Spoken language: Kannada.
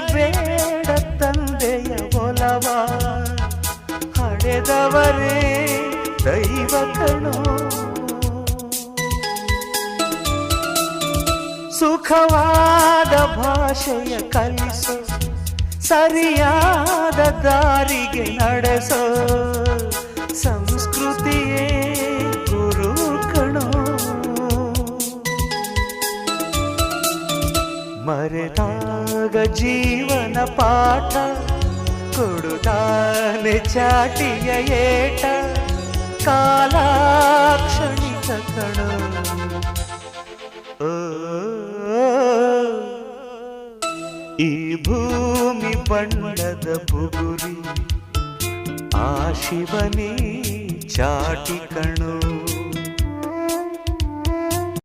ಮರಿಬೇಡ ತಂದೆಯ ಒಲವ, ಹಡೆದವರೇ ದೈವ ಕಣೋ. ಸುಖವಾದ ಭಾಷೆಯ ಕಲಿಸೋ, ಸರಿಯಾದ ದಾರಿಗೆ ನಡೆಸೋ, ಸಂಸ್ಕೃತಿಯೇ ಗುರು ಕಣೋ. ಮರೆತಾಗ ಜೀವನ ಪಾಠ ಕೊಡುತ್ತಾನೆ ಚಾಟಿಯ ಏಟ, ಕಾಲಾಕ್ಷಣಿಕ ಕಣೋ. ಈ ಭೂಮಿ ಬಣ್ಣದ ಬುಗುರಿ ಆ ಶಿವನೇ ಚಾಟಿ ಕಣೋ.